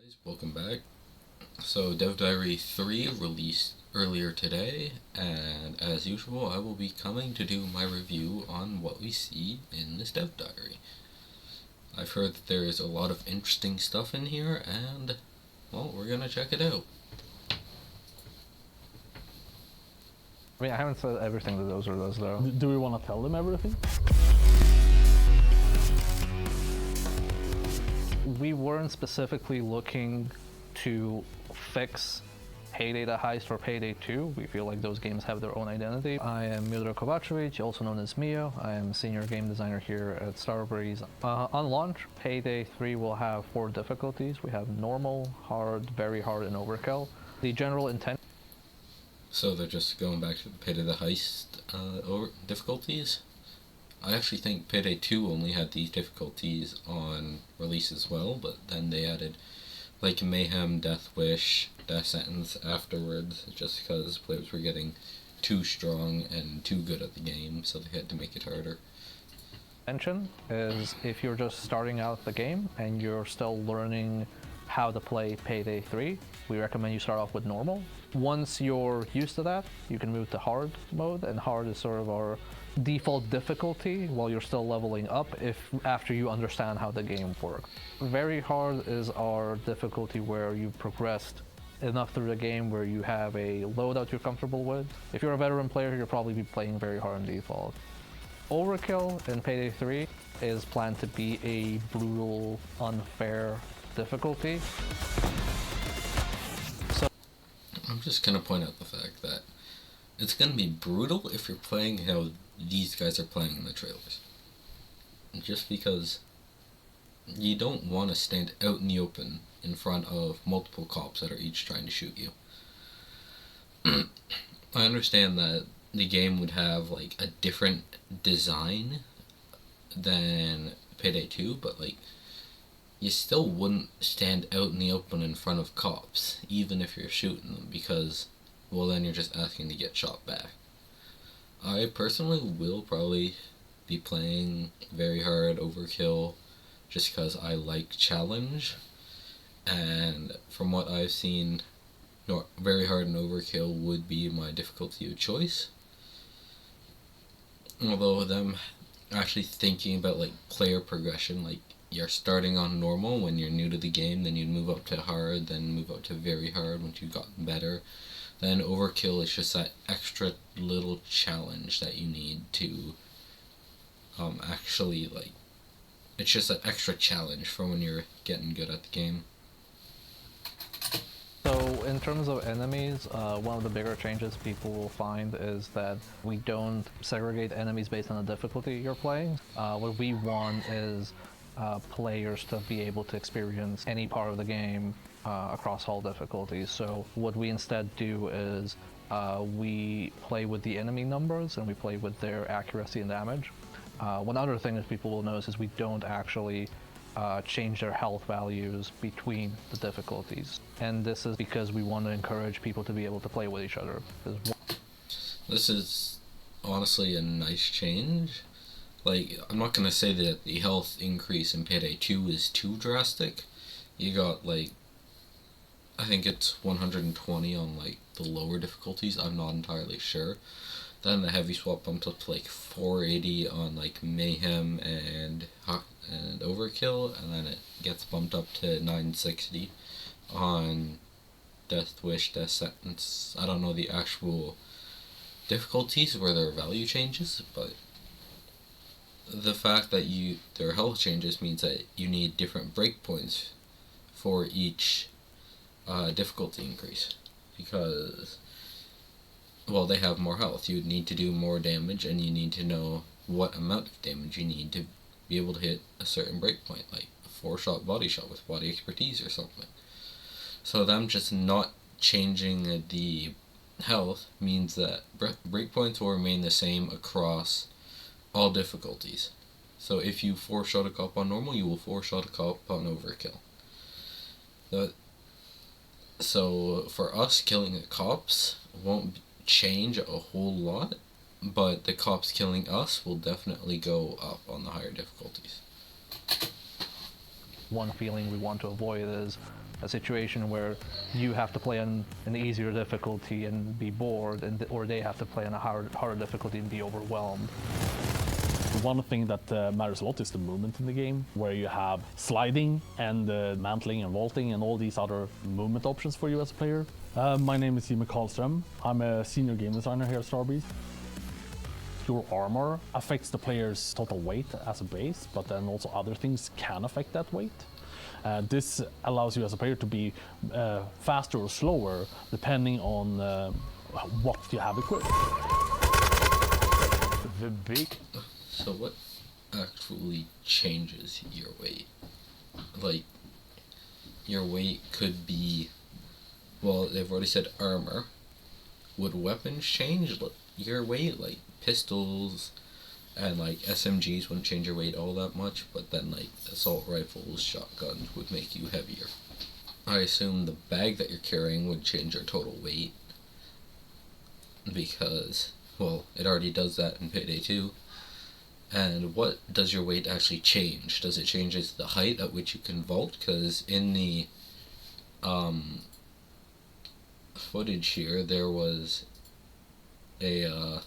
guys, welcome back. So Dev Diary 3 released earlier today, and as usual I will be coming to do my review on what we see in this Dev Diary. I've heard that there is a lot of interesting stuff in here, and, well, we're gonna check it out. I mean, I haven't said everything that those are those, though. Do we want to tell them everything? We weren't specifically looking to fix Payday the Heist or Payday 2. We feel like those games have their own identity. I am Nader Kovacevic, also known as Mio. I am senior game designer here at Starbreeze. On launch, Payday 3 will have 4 difficulties. We have normal, hard, very hard, and overkill. The general intent. So they're just going back to the Payday the Heist difficulties? I actually think Payday 2 only had these difficulties on release as well, but then they added like Mayhem, Death Wish, Death Sentence afterwards, just because players were getting too strong and too good at the game, so they had to make it harder. Intention is if you're just starting out the game and you're still learning how to play Payday 3, we recommend you start off with normal. Once you're used to that, you can move to hard mode, and hard is sort of our default difficulty while you're still leveling up after you understand how the game works. Very hard is our difficulty where you've progressed enough through the game where you have a loadout you're comfortable with. If you're a veteran player, you'll probably be playing very hard in default. Overkill in Payday 3 is planned to be a brutal, unfair difficulty. I'm just gonna point out the fact that it's gonna be brutal if you're playing how these guys are playing in the trailers. Just because you don't want to stand out in the open in front of multiple cops that are each trying to shoot you. I understand that the game would have like a different design than Payday 2, but like you still wouldn't stand out in the open in front of cops, even if you're shooting them, because, well, then you're just asking to get shot back. I personally will probably be playing very hard overkill just because I like challenge, and from what I've seen, very hard and overkill would be my difficulty of choice. Although them actually thinking about like player progression, like you're starting on normal when you're new to the game, then you'd move up to hard, then move up to very hard once you've gotten better. Then overkill is just that extra little challenge that you need to actually, like, it's just an extra challenge for when you're getting good at the game. So in terms of enemies, one of the bigger changes people will find is that we don't segregate enemies based on the difficulty you're playing. What we want is players to be able to experience any part of the game across all difficulties. So what we instead do is we play with the enemy numbers and we play with their accuracy and damage. One other thing that people will notice is we don't actually change their health values between the difficulties. And this is because we want to encourage people to be able to play with each other. This is honestly a nice change. Like, I'm not gonna say that the health increase in Payday 2 is too drastic. You got, like, I think it's 120 on, like, the lower difficulties, I'm not entirely sure. Then the heavy swap bumps up to, like, 480 on, like, Mayhem and Overkill, and then it gets bumped up to 960 on Death Wish, Death Sentence. I don't know the actual difficulties where their value changes, but the fact that their health changes means that you need different breakpoints for each difficulty increase, because, well, they have more health. You need to do more damage, and you need to know what amount of damage you need to be able to hit a certain breakpoint, like a 4-shot body shot with body expertise or something. So them just not changing the health means that breakpoints will remain the same across all difficulties. So if you 4-shot a cop on normal, you will 4-shot a cop on overkill. So for us, killing the cops won't change a whole lot, but the cops killing us will definitely go up on the higher difficulties. one feeling we want to avoid is a situation where you have to play on an easier difficulty and be bored, or they have to play on a harder difficulty and be overwhelmed. One thing that matters a lot is the movement in the game, where you have sliding and mantling and vaulting and all these other movement options for you as a player. My name is Jimmy Karlström. I'm a senior game designer here at Starbreeze. Your armor affects the player's total weight as a base, but then also other things can affect that weight. This allows you as a player to be faster or slower depending on what you have equipped. The big... So what actually changes your weight? Like, your weight could be, well, they've already said armor. Would weapons change your weight? Like pistols and like SMGs wouldn't change your weight all that much, but then like assault rifles, shotguns would make you heavier. I assume the bag that you're carrying would change your total weight, because, well, it already does that in Payday 2. And what does your weight actually change? Does it change the height at which you can vault? Because in the footage here, there was a,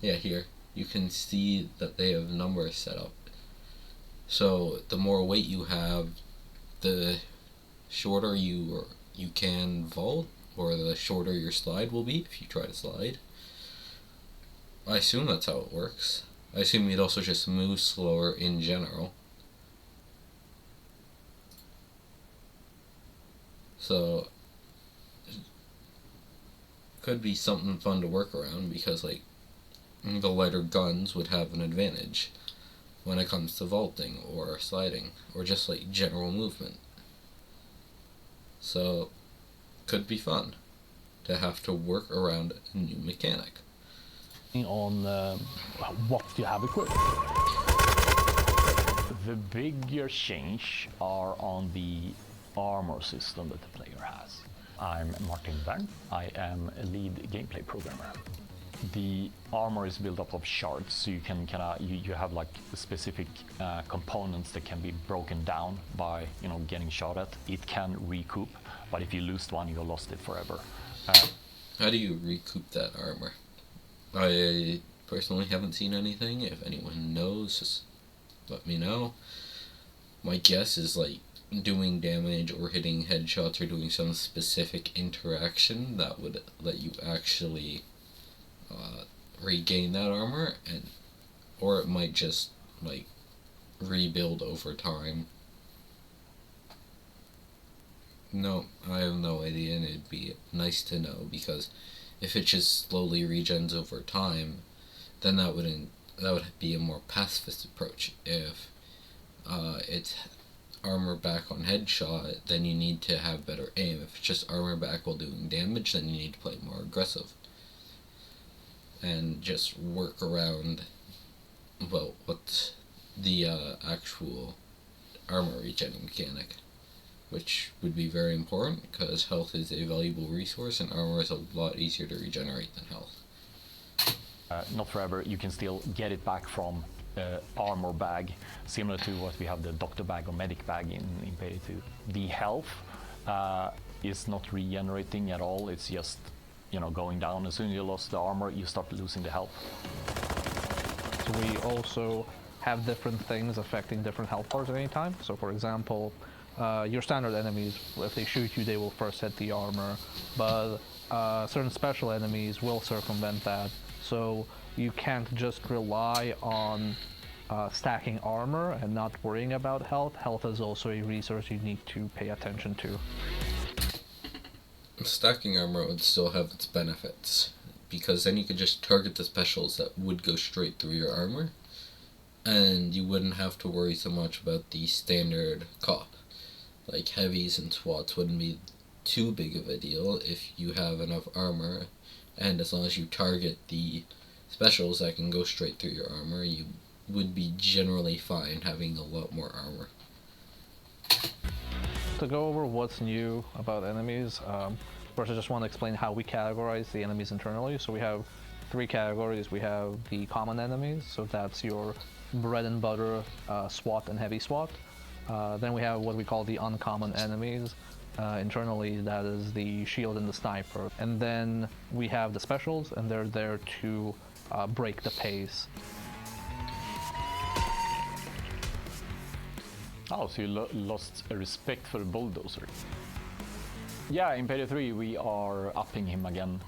yeah, here, you can see that they have numbers set up. So the more weight you have, the shorter you can vault, or the shorter your slide will be if you try to slide. I assume that's how it works. I assume you'd also just move slower in general. So, could be something fun to work around, because like the lighter guns would have an advantage when it comes to vaulting or sliding or just like general movement. So, could be fun to have to work around a new mechanic. On what you have equipped. The bigger change are on the armor system that the player has. I'm Martin Bern. I am a lead gameplay programmer. The armor is built up of shards, so you can you have like specific components that can be broken down by getting shot at. It can recoup, but if you lose one, you lost it forever. How do you recoup that armor? I personally haven't seen anything. If anyone knows, just let me know. My guess is like doing damage or hitting headshots or doing some specific interaction that would let you actually regain that armor, or it might just like rebuild over time. No, I have no idea, and it'd be nice to know, because if it just slowly regens over time, then that would be a more pacifist approach. If it's armor back on headshot, then you need to have better aim. If it's just armor back while doing damage, then you need to play more aggressive and just work around, well, what's the actual armor regen mechanic, which would be very important, because health is a valuable resource and armor is a lot easier to regenerate than health. Not forever. You can still get it back from armor bag, similar to what we have the doctor bag or medic bag in Payday 2. The health is not regenerating at all. It's just going down. As soon as you lost the armor, you start losing the health. So we also have different things affecting different health bars at any time. So for example, your standard enemies, if they shoot you, they will first hit the armor, but certain special enemies will circumvent that. So you can't just rely on stacking armor and not worrying about health. Health is also a resource you need to pay attention to. Stacking armor would still have its benefits, because then you could just target the specials that would go straight through your armor, and you wouldn't have to worry so much about the standard cop. Like heavies and SWATs wouldn't be too big of a deal if you have enough armor, and as long as you target the specials that can go straight through your armor, you would be generally fine having a lot more armor. To go over what's new about enemies, first I just want to explain how we categorize the enemies internally. So we have 3 categories. We have the common enemies, so that's your bread and butter SWAT and heavy SWAT. Then we have what we call the uncommon enemies. Internally, that is the shield and the sniper. And then we have the specials, and they're there to break the pace. Oh, so you lost a respect for the bulldozer. Yeah, in Payday 3 we are upping him again.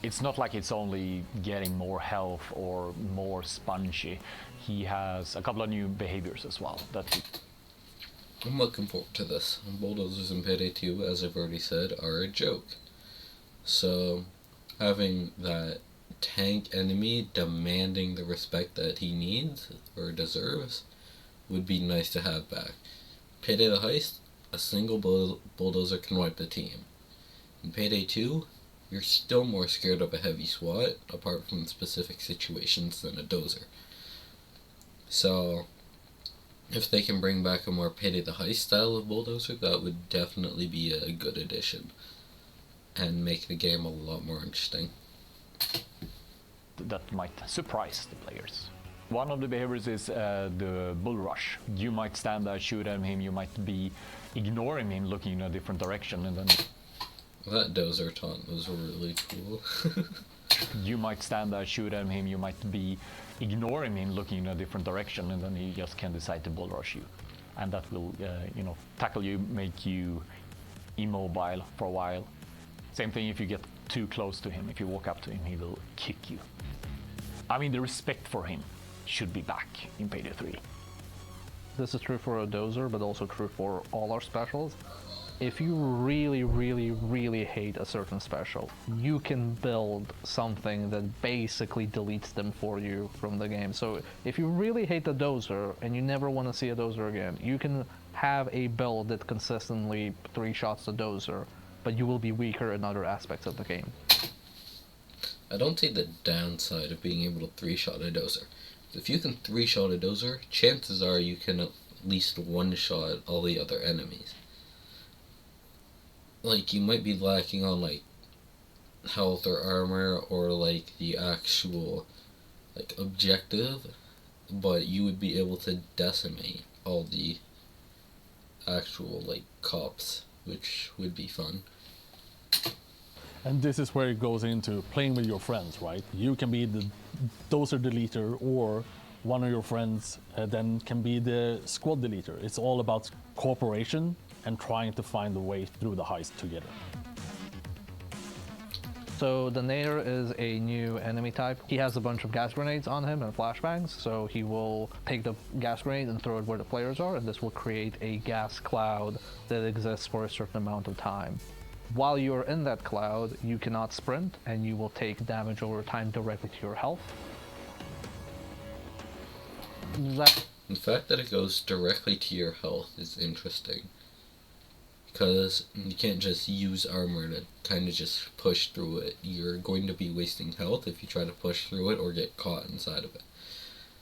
It's not like it's only getting more health or more spongy. He has a couple of new behaviors as well. I'm looking forward to this. Bulldozers in Payday 2, as I've already said, are a joke. So, having that tank enemy demanding the respect that he needs or deserves would be nice to have back. Payday the Heist, a single bulldozer can wipe the team. In Payday 2, you're still more scared of a heavy SWAT, apart from specific situations, than a dozer. So, if they can bring back a more Payday the Heist style of bulldozer, that would definitely be a good addition. And make the game a lot more interesting. That might surprise the players. One of the behaviors is the Bullrush. You might stand there, shoot at him, you might be ignoring him, looking in a different direction, and then... That dozer taunt was really cool. You might stand there, shoot at him, you might be ignoring him, looking in a different direction, and then he just can decide to Bullrush you. And that will, tackle you, make you immobile for a while. Same thing if you get too close to him. If you walk up to him, he will kick you. I mean, the respect for him should be back in Payday 3. This is true for a dozer, but also true for all our specials. If you really, really, really hate a certain special, you can build something that basically deletes them for you from the game. So if you really hate the dozer and you never want to see a dozer again, you can have a build that consistently 3-shots the dozer, but you will be weaker in other aspects of the game. I don't see the downside of being able to 3-shot a dozer. If you can 3-shot a dozer, chances are you can at least 1-shot all the other enemies. Like, you might be lacking on, like, health or armor or, like, the actual, like, objective, but you would be able to decimate all the actual, like, cops, which would be fun. And this is where it goes into playing with your friends, right? You can be the dozer deleter, or one of your friends then can be the squad deleter. It's all about cooperation and trying to find a way through the heist together. So the Nader is a new enemy type. He has a bunch of gas grenades on him and flashbangs, so he will take the gas grenade and throw it where the players are, and this will create a gas cloud that exists for a certain amount of time. While you're in that cloud, you cannot sprint, and you will take damage over time directly to your health. The fact that it goes directly to your health is interesting, because you can't just use armor to kind of just push through it. You're going to be wasting health if you try to push through it or get caught inside of it.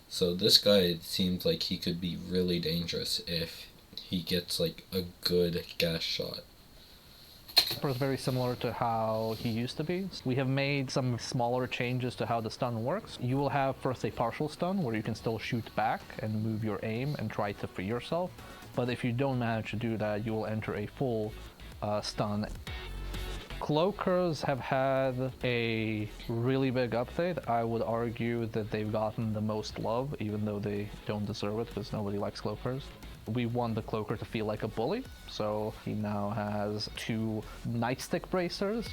So this guy seems like he could be really dangerous if he gets like a good gas shot. It's very similar to how he used to be. We have made some smaller changes to how the stun works. You will have first a partial stun where you can still shoot back and move your aim and try to free yourself. But if you don't manage to do that, you will enter a full stun. Cloakers have had a really big update. I would argue that they've gotten the most love, even though they don't deserve it because nobody likes cloakers. We want the cloaker to feel like a bully, so he now has 2 nightstick bracers.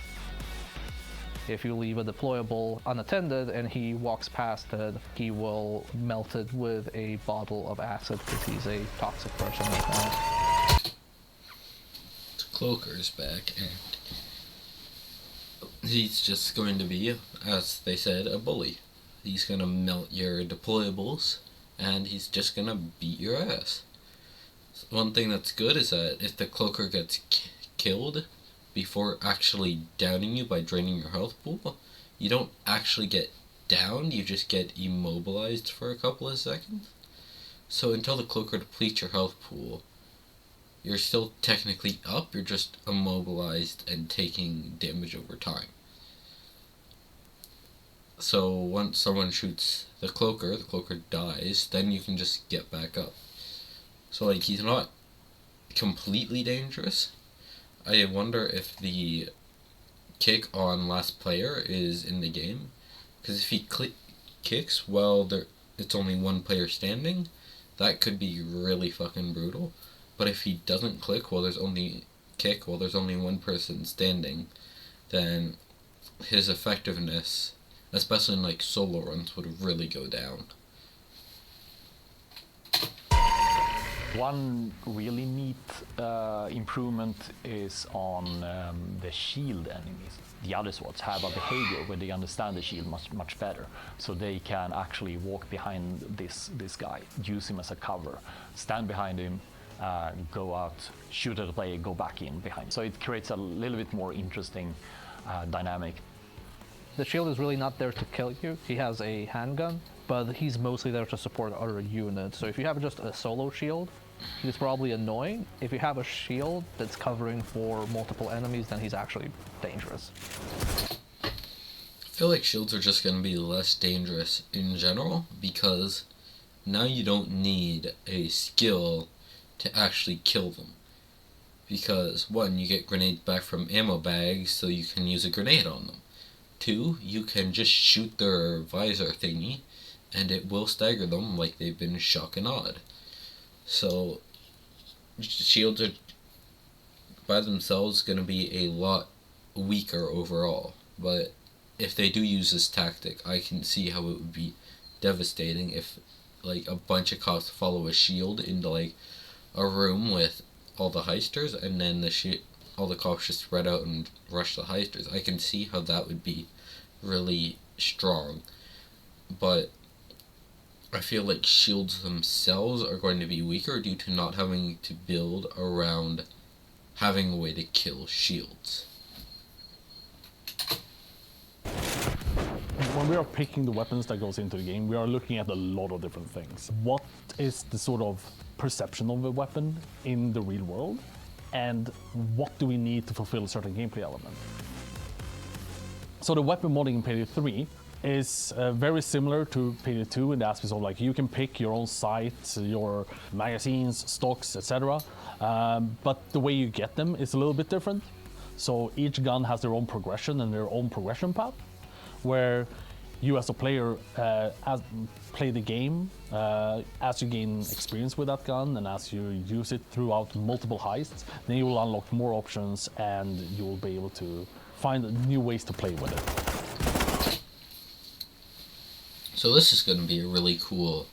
If you leave a deployable unattended and he walks past it, he will melt it with a bottle of acid because he's a toxic person like that. Cloaker's back, and he's just going to be, as they said, a bully. He's gonna melt your deployables, and he's just gonna beat your ass. One thing that's good is that if the cloaker gets killed before actually downing you by draining your health pool, you don't actually get downed, you just get immobilized for a couple of seconds. So until the cloaker depletes your health pool, you're still technically up, you're just immobilized and taking damage over time. So once someone shoots the cloaker dies, then you can just get back up. So like he's not completely dangerous. I wonder if the kick on last player is in the game, because if he kicks while it's only one player standing, that could be really fucking brutal. But if he doesn't click while there's only one person standing, then his effectiveness, especially in like solo runs, would really go down. One really neat improvement is on the shield enemies. The other swords have a behavior where they understand the shield much better, so they can actually walk behind this guy, use him as a cover, stand behind him, go out, shoot at the player, go back in behind. So it creates a little bit more interesting dynamic. The shield is really not there to kill you. He has a handgun, but he's mostly there to support other units. So if you have just a solo shield, he's probably annoying. If you have a shield that's covering for multiple enemies, then he's actually dangerous. I feel like shields are just going to be less dangerous in general, because now you don't need a skill to actually kill them. Because 1, you get grenades back from ammo bags, so you can use a grenade on them. 2, you can just shoot their visor thingy, and it will stagger them like they've been shock and awed. So, shields are, by themselves, going to be a lot weaker overall. But if they do use this tactic, I can see how it would be devastating if, like, a bunch of cops follow a shield into, like, a room with all the heisters, and then all the cops just spread out and rush the heisters. I can see how that would be really strong. But I feel like shields themselves are going to be weaker due to not having to build around having a way to kill shields. When we are picking the weapons that goes into the game, we are looking at a lot of different things. What is the sort of perception of a weapon in the real world? And what do we need to fulfill a certain gameplay element? So the weapon modding in Payday 3 is very similar to Payday 2 in the aspect of like you can pick your own sight, your magazines, stocks, etc. But the way you get them is a little bit different. So each gun has their own progression and their own progression path, where you as a player play the game as you gain experience with that gun and as you use it throughout multiple heists, then you will unlock more options and you will be able to find new ways to play with it. So this is going to be a really cool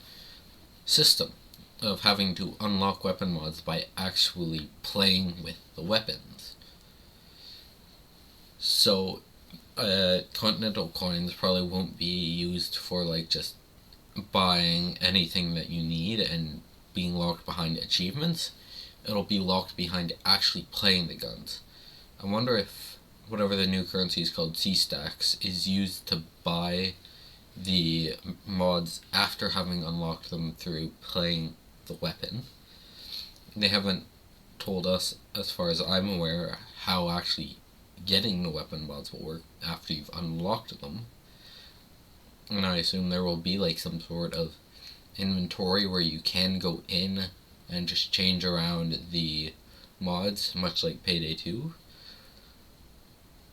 system of having to unlock weapon mods by actually playing with the weapons. So Continental coins probably won't be used for like just buying anything that you need and being locked behind achievements. It'll be locked behind actually playing the guns. I wonder if whatever the new currency is called, C-Stacks, is used to buy the mods after having unlocked them through playing the weapon. They haven't told us, as far as I'm aware, how actually getting the weapon mods will work after you've unlocked them. And I assume there will be like some sort of inventory where you can go in and just change around the mods, much like Payday 2.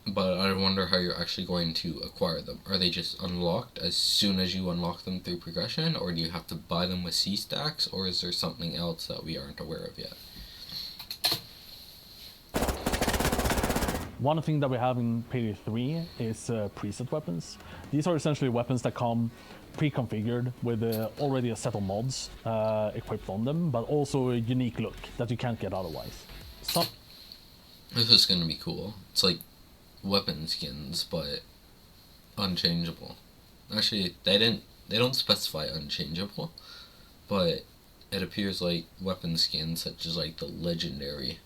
But I wonder how you're actually going to acquire them. Are they just unlocked as soon as you unlock them through progression, or do you have to buy them with C-Stacks, or is there something else that we aren't aware of yet? One thing that we have in Payday 3 is preset weapons. These are essentially weapons that come pre-configured with already a set of mods equipped on them, but also a unique look that you can't get otherwise. This is going to be cool. It's like weapon skins, but unchangeable. Actually, they don't specify unchangeable, but it appears like weapon skins such as like the legendary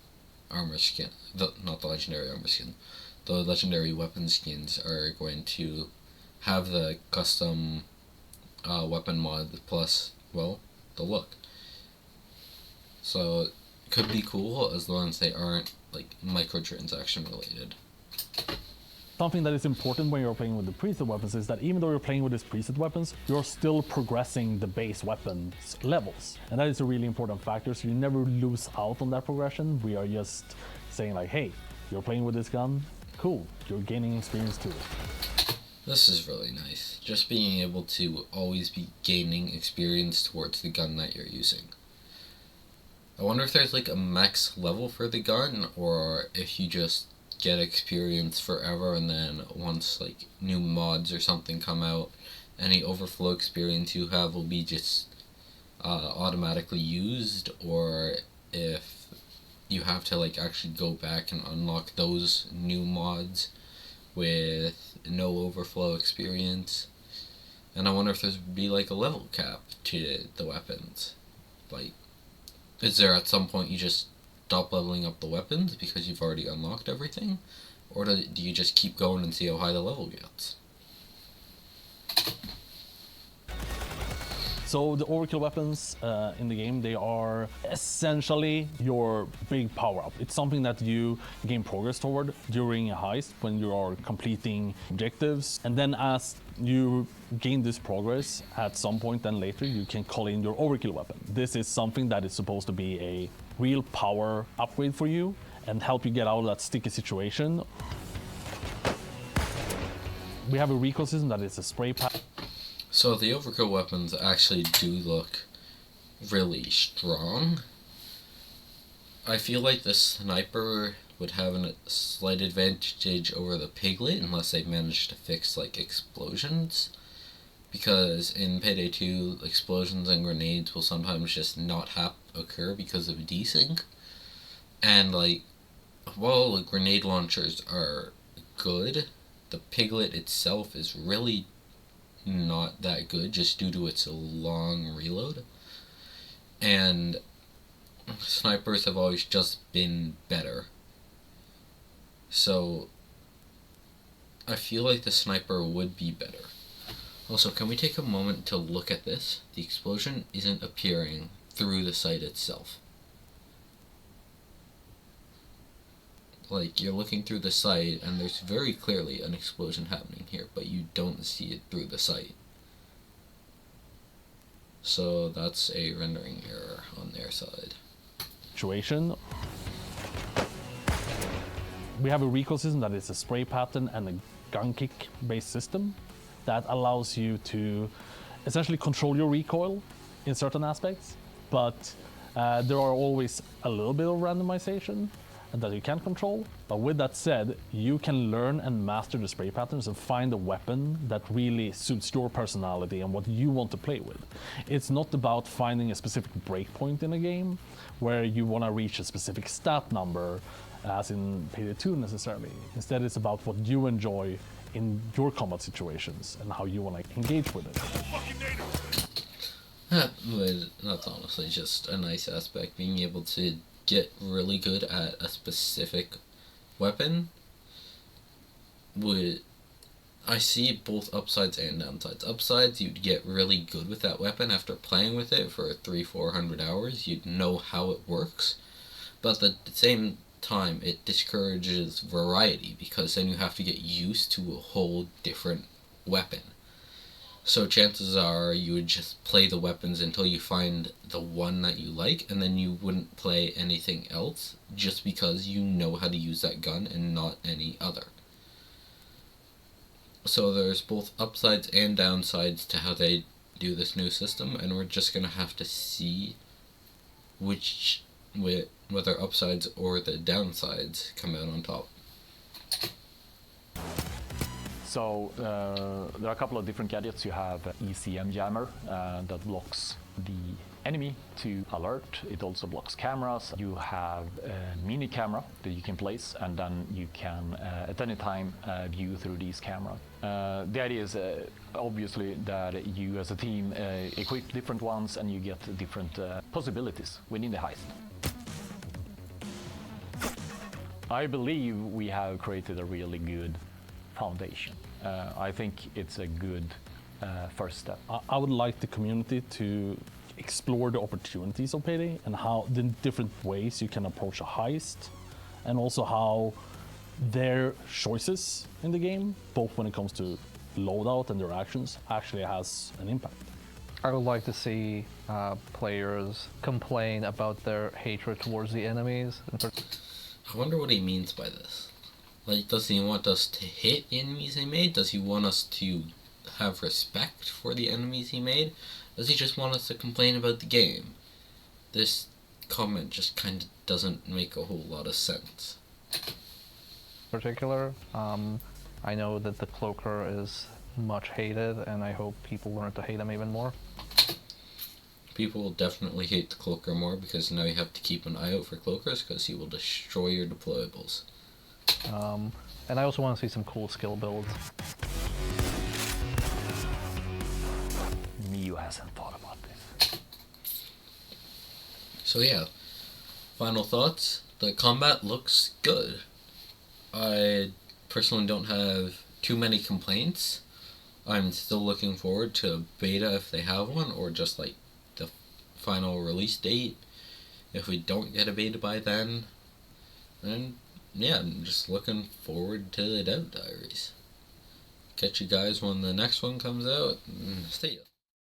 armor skin, not the legendary armor skin, the legendary weapon skins are going to have the custom weapon mod plus, well, the look. So it could be cool as long as they aren't like microtransaction related. Something that is important when you're playing with the preset weapons is that even though you're playing with these preset weapons, you're still progressing the base weapons levels. And that is a really important factor, so you never lose out on that progression. We are just saying like, hey, you're playing with this gun, cool, you're gaining experience too. This is really nice. Just being able to always be gaining experience towards the gun that you're using. I wonder if there's like a max level for the gun, or if you just get experience forever and then once like new mods or something come out, any overflow experience you have will be just automatically used, or if you have to like actually go back and unlock those new mods with no overflow experience. And I wonder if there's be like a level cap to the weapons. Like, is there at some point you just stop leveling up the weapons because you've already unlocked everything? Or do you just keep going and see how high the level gets? So the overkill weapons in the game, they are essentially your big power-up. It's something that you gain progress toward during a heist when you are completing objectives. And then as you gain this progress, at some point then later, you can call in your overkill weapon. This is something that is supposed to be a real power upgrade for you and help you get out of that sticky situation. We have a recoil system that is a spray pattern. So the overkill weapons actually do look really strong. I feel like the sniper would have a slight advantage over the piglet unless they managed to fix like explosions. Because in Payday 2, explosions and grenades will sometimes just not occur because of desync. And like, while the grenade launchers are good, the piglet itself is really not that good just due to its long reload. And snipers have always just been better. So I feel like the sniper would be better. Also, can we take a moment to look at this? The explosion isn't appearing through the sight itself. Like, you're looking through the sight and there's very clearly an explosion happening here, but you don't see it through the sight. So that's a rendering error on their side. Situation. We have a recoil system that is a spray pattern and a gun kick based system that allows you to essentially control your recoil in certain aspects, but there are always a little bit of randomization that you can't control. But with that said, you can learn and master the spray patterns and find a weapon that really suits your personality and what you want to play with. It's not about finding a specific breakpoint in a game where you want to reach a specific stat number, as in Payday 2 necessarily. Instead, it's about what you enjoy in your combat situations and how you want to engage with it. But that's honestly just a nice aspect, being able to get really good at a specific weapon. I see both upsides and downsides. Upsides, you'd get really good with that weapon after playing with it for 300-400 hours. You'd know how it works. But at the same time, it discourages variety, because then you have to get used to a whole different weapon. So chances are you would just play the weapons until you find the one that you like, and then you wouldn't play anything else just because you know how to use that gun and not any other. So there's both upsides and downsides to how they do this new system, and we're just going to have to see whether upsides or the downsides come out on top. So there are a couple of different gadgets. You have ECM jammer that blocks the enemy to alert. It also blocks cameras. You have a mini camera that you can place, and then you can at any time view through these cameras. The idea is obviously that you as a team equip different ones and you get different possibilities within the heist. I believe we have created a really good foundation. I think it's a good first step. I would like the community to explore the opportunities of Payday and how the different ways you can approach a heist, and also how their choices in the game, both when it comes to loadout and their actions, actually has an impact. I would like to see players complain about their hatred towards the enemies. I wonder what he means by this. Like, does he want us to hit enemies he made? Does he want us to have respect for the enemies he made? Does he just want us to complain about the game? This comment just kind of doesn't make a whole lot of sense. Particular, I know that the Cloaker is much hated, and I hope people learn to hate him even more. People will definitely hate the Cloaker more because now you have to keep an eye out for Cloakers because he will destroy your deployables. And I also want to see some cool skill builds. Mio hasn't thought about this. So yeah, final thoughts. The combat looks good. I personally don't have too many complaints. I'm still looking forward to beta if they have one, or just like the final release date. If we don't get a beta by then yeah, I'm just looking forward to the Dev Diaries. Catch you guys when the next one comes out. See ya.